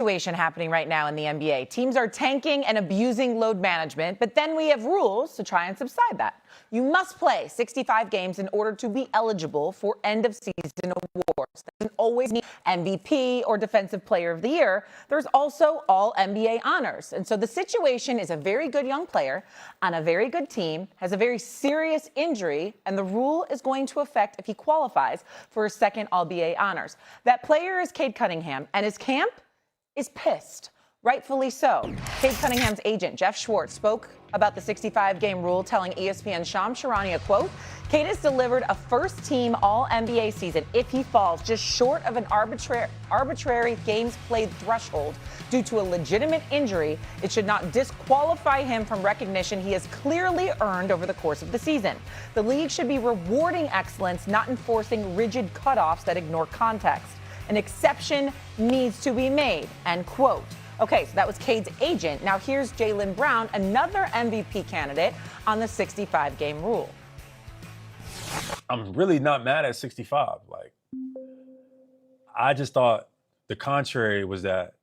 Situation happening right now in the NBA. Teams are tanking and abusing load management, but then we have rules to try and subside that. You must play 65 games in order to be eligible for end of season awards. There doesn't always need MVP or Defensive Player of the Year. There's also all NBA honors. And so the situation is a very good young player on a very good team, has a very serious injury, and the rule is going to affect if he qualifies for his second All-NBA honors. That player is Cade Cunningham, and his camp is pissed, rightfully so. Cade Cunningham's agent, Jeff Schwartz, spoke about the 65-game rule, telling ESPN's Shams Charania, quote, Cade has delivered a first-team All-NBA season if he falls just short of an arbitrary games played threshold due to a legitimate injury. It should not disqualify him from recognition he has clearly earned over the course of the season. The league should be rewarding excellence, not enforcing rigid cutoffs that ignore context. An exception needs to be made, end quote. Okay, so that was Cade's agent. Now here's Jaylen Brown, another MVP candidate on the 65-game rule. I'm really not mad at 65. I just thought the contrary was that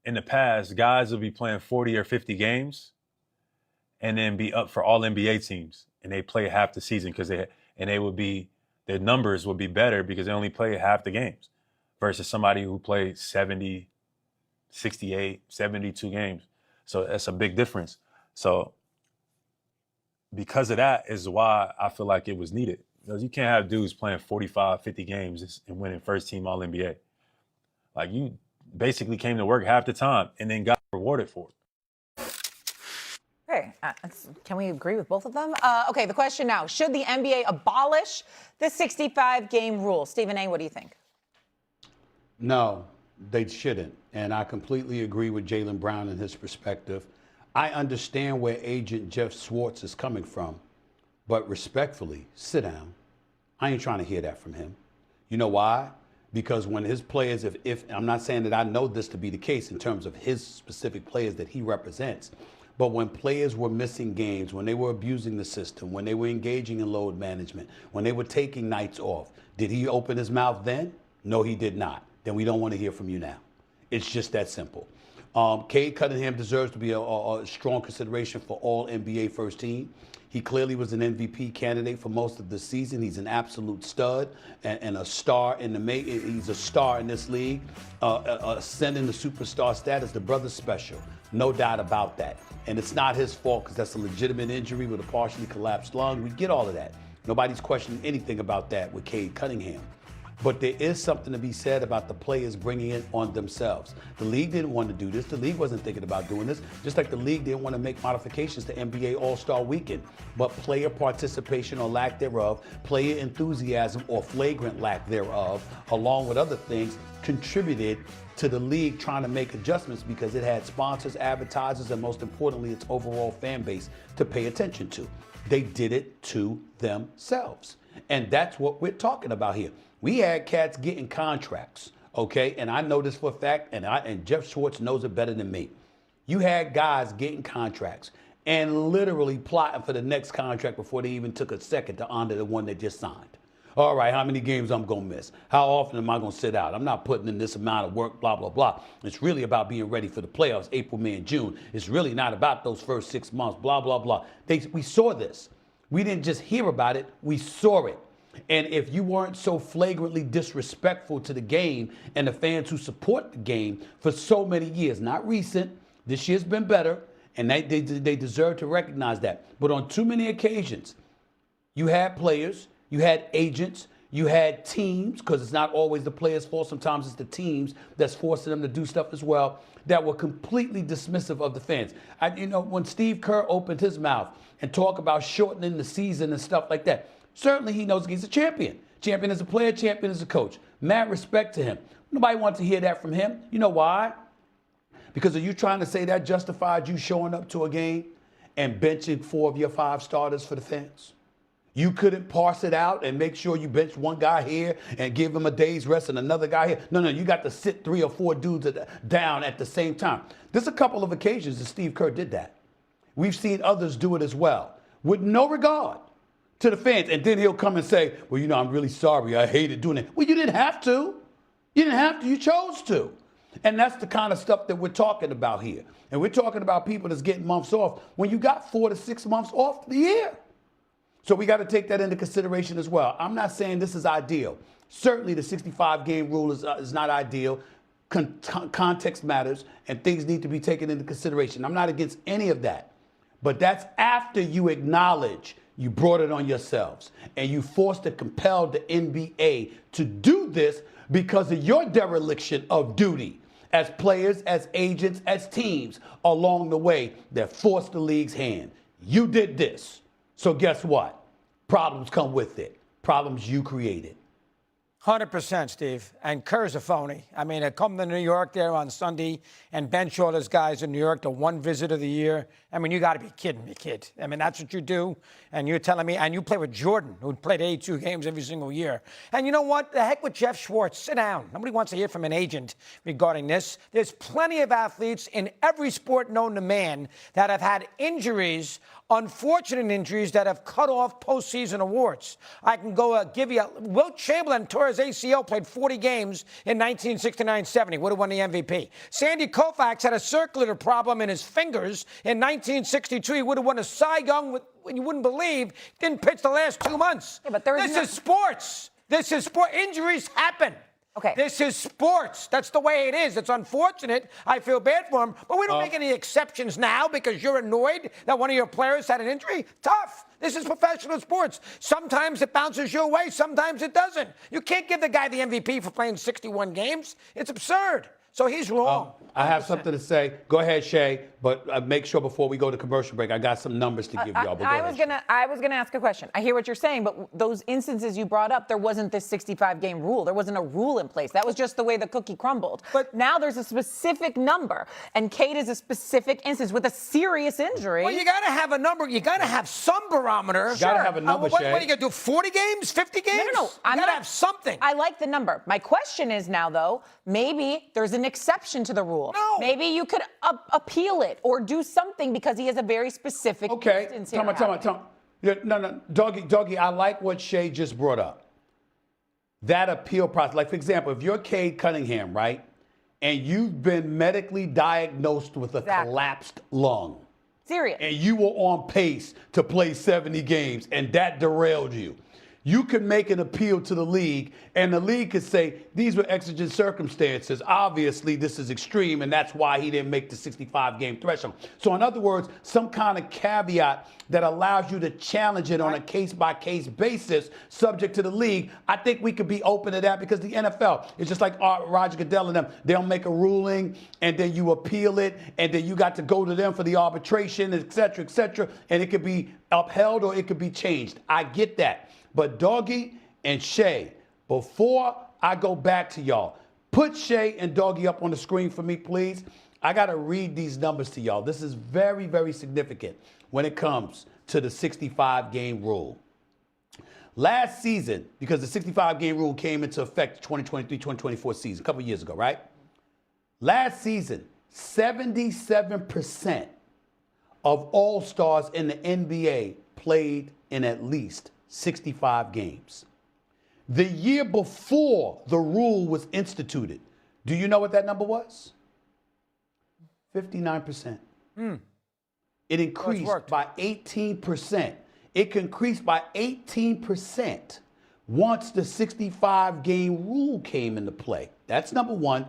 in the past, guys would be playing 40 or 50 games and then be up for all NBA teams. And they play half the season because their numbers would be better because they only play half the games. Versus somebody who played 70, 68, 72 games. So that's a big difference. So because of that is why I feel like it was needed. Because you can't have dudes playing 45, 50 games and winning first team All-NBA. Like, you basically came to work half the time and then got rewarded for it. Okay, can we agree with both of them? Okay, the question now, should the NBA abolish the 65-game rule? Stephen A., what do you think? No, they shouldn't. And I completely agree with Jaylen Brown and his perspective. I understand where agent Jeff Schwartz is coming from, but respectfully, sit down. I ain't trying to hear that from him. You know why? Because when his players, if I'm not saying that I know this to be the case in terms of his specific players that he represents, but when players were missing games, when they were abusing the system, when they were engaging in load management, when they were taking nights off, did he open his mouth then? No, he did not. Then we don't want to hear from you now. It's just that simple. Cade Cunningham deserves to be a strong consideration for all NBA first team. He clearly was an MVP candidate for most of the season. He's an absolute stud and a star in the making. He's a star in this league, ascending the superstar status. The brother's special, no doubt about that. And it's not his fault because that's a legitimate injury with a partially collapsed lung. We get all of that. Nobody's questioning anything about that with Cade Cunningham. But there is something to be said about the players bringing it on themselves. The league didn't want to do this. The league wasn't thinking about doing this. Just like the league didn't want to make modifications to NBA All-Star Weekend. But player participation or lack thereof, player enthusiasm or flagrant lack thereof, along with other things, contributed to the league trying to make adjustments because it had sponsors, advertisers, and most importantly, its overall fan base to pay attention to. They did it to themselves. And that's what we're talking about here. We had cats getting contracts, okay? And I know this for a fact, and Jeff Schwartz knows it better than me. You had guys getting contracts and literally plotting for the next contract before they even took a second to honor the one they just signed. All right, how many games I'm going to miss? How often am I going to sit out? I'm not putting in this amount of work, blah, blah, blah. It's really about being ready for the playoffs, April, May, and June. It's really not about those first 6 months, blah, blah, blah. We saw this. We didn't just hear about it, we saw it. And if you weren't so flagrantly disrespectful to the game and the fans who support the game for so many years, not recent, this year's been better, and they deserve to recognize that. But on too many occasions, you had players, you had agents, you had teams, because it's not always the players' fault. Sometimes it's the teams that's forcing them to do stuff as well, that were completely dismissive of the fans. When Steve Kerr opened his mouth and talked about shortening the season and stuff like that, certainly he knows he's a champion. Champion as a player, champion as a coach. Mad respect to him. Nobody wants to hear that from him. You know why? Because are you trying to say that justified you showing up to a game and benching 4 of your 5 starters for the fans? You couldn't parse it out and make sure you bench one guy here and give him a day's rest and another guy here. No, you got to sit 3 or 4 dudes down at the same time. There's a couple of occasions that Steve Kerr did that. We've seen others do it as well, with no regard to the fans. And then he'll come and say, well, I'm really sorry. I hated doing it. Well, you didn't have to. You didn't have to. You chose to. And that's the kind of stuff that we're talking about here. And we're talking about people that's getting months off when you got 4 to 6 months off the year. So we got to take that into consideration as well. I'm not saying this is ideal. Certainly the 65-game rule is not ideal. Context matters, and things need to be taken into consideration. I'm not against any of that. But that's after you acknowledge you brought it on yourselves and you forced and compelled the NBA to do this because of your dereliction of duty as players, as agents, as teams along the way that forced the league's hand. You did this. So guess what? Problems come with it. Problems you created. 100%, Steve. And Kerr's a phony. I mean, I come to New York there on Sunday and bench all those guys in New York, the one visit of the year. I mean, you got to be kidding me, kid. I mean, that's what you do. And you're telling me, and you play with Jordan, who played 82 games every single year. And you know what? The heck with Jeff Schwartz. Sit down. Nobody wants to hear from an agent regarding this. There's plenty of athletes in every sport known to man that have had injuries, unfortunate injuries that have cut off postseason awards. I can go give you Wilt Chamberlain tore his ACL, played 40 games in 1969-70, would have won the MVP. Sandy Koufax had a circular problem in his fingers in 1962. He would have won a Cy Young with, you wouldn't believe, didn't pitch the last 2 months. Yeah, but this is sports. This is sport. Injuries happen. Okay. This is sports. That's the way it is. It's unfortunate. I feel bad for him. But we don't make any exceptions now because you're annoyed that one of your players had an injury. Tough. This is professional sports. Sometimes it bounces your way. Sometimes it doesn't. You can't give the guy the MVP for playing 61 games. It's absurd. So he's wrong. I have something to say. Go ahead, Shay, but make sure before we go to commercial break, I got some numbers to give y'all. But I was gonna ask a question. I hear what you're saying, but those instances you brought up, there wasn't this 65-game rule. There wasn't a rule in place. That was just the way the cookie crumbled. But now there's a specific number, and Cade is a specific instance with a serious injury. Well, you got to have a number. You got to have some barometer. Got to have a number, what Shay. are you going to do, 40 games, 50 games? No. You got to have something. I like the number. My question is now, though, maybe there's an exception to the rule. No. Maybe you could appeal it or do something because he has a very specific instance here. Tell me. No, Doggy, I like what Shay just brought up. That appeal process. Like, for example, if you're Cade Cunningham, right, and you've been medically diagnosed with a collapsed lung. Serious. And you were on pace to play 70 games, and that derailed you. You could make an appeal to the league, and the league could say, these were exigent circumstances. Obviously, this is extreme, and that's why he didn't make the 65-game threshold. So in other words, some kind of caveat that allows you to challenge it on a case-by-case basis, subject to the league. I think we could be open to that because the NFL, it's just like Roger Goodell and them. They'll make a ruling, and then you appeal it, and then you got to go to them for the arbitration, et cetera, and it could be upheld or it could be changed. I get that. But Doggy and Shay, before I go back to y'all, put Shay and Doggy up on the screen for me, please. I got to read these numbers to y'all. This is very, very significant when it comes to the 65-game rule. Last season, because the 65-game rule came into effect 2023-2024 season, a couple years ago, right? Last season, 77% of All-Stars in the NBA played in at least 65 games. The year before the rule was instituted, do you know what that number was? 59%. It increased by 18%. It increased by 18% once the 65-game rule came into play. That's number one.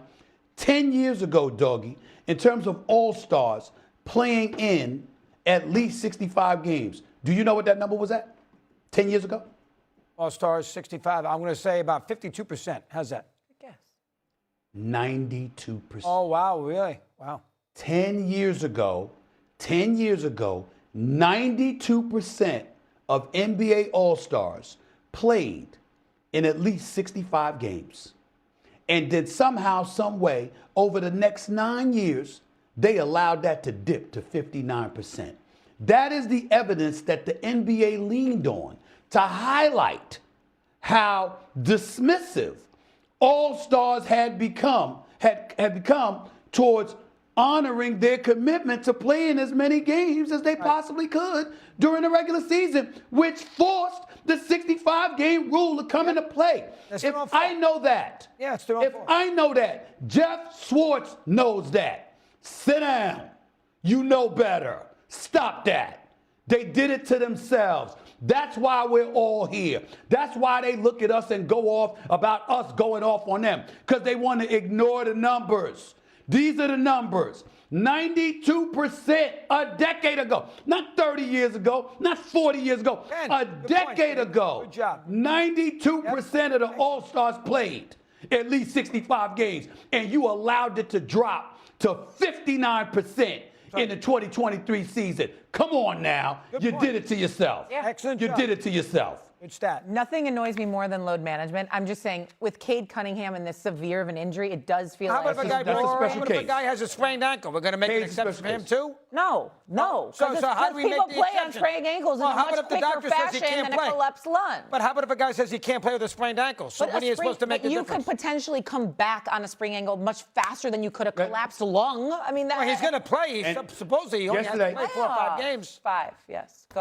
10 years ago, Doggy, in terms of All-Stars playing in at least 65 games, do you know what that number was at? 10 years ago? All-Stars, 65. I'm going to say about 52%. How's that? Guess. 92%. Oh, wow, really? Wow. 10 years ago, 92% of NBA All-Stars played in at least 65 games. And then somehow, some way, over the next 9 years, they allowed that to dip to 59%. That is the evidence that the NBA leaned on to highlight how dismissive All-Stars had become towards honoring their commitment to playing as many games as they possibly could during the regular season, which forced the 65-game rule to come into play. That's If their own I fault. know that, Yeah, it's their own if fault. I know that, Jeff Schwartz knows that. Sit down. You know better. Stop that. They did it to themselves. That's why we're all here. That's why they look at us and go off about us going off on them, because they want to ignore the numbers. These are the numbers. 92% a decade ago, not 30 years ago, not 40 years ago, Ben, a good point, decade Steve. ago. Good job. 92% of the All-Stars played at least 65 games, and you allowed it to drop to 59% in the 2023 season. Come on now. Good You point. did it to yourself. Yeah. Excellent You job. did it to yourself. Good stat. Nothing annoys me more than load management. I'm just saying, with Cade Cunningham and this severe of an injury, it does feel How like about if a guy that's a how special about if a case. guy has a sprained ankle? We're going to make an Cade's a exception for him special too? No. So 'Cause how do we people make the play exception? on sprained ankles Well, in a how much about if the quicker doctor says he fashion can't than play? a collapsed lung. But how about if a guy says he can't play with a sprained ankle? So But when are you supposed to make the you difference? could potentially come back on a spring ankle much faster than you could a collapsed lung. I mean, that, Well, he's going to play. He's And supposedly he only has to yesterday- play 4 or 5 games. 5, yes. Go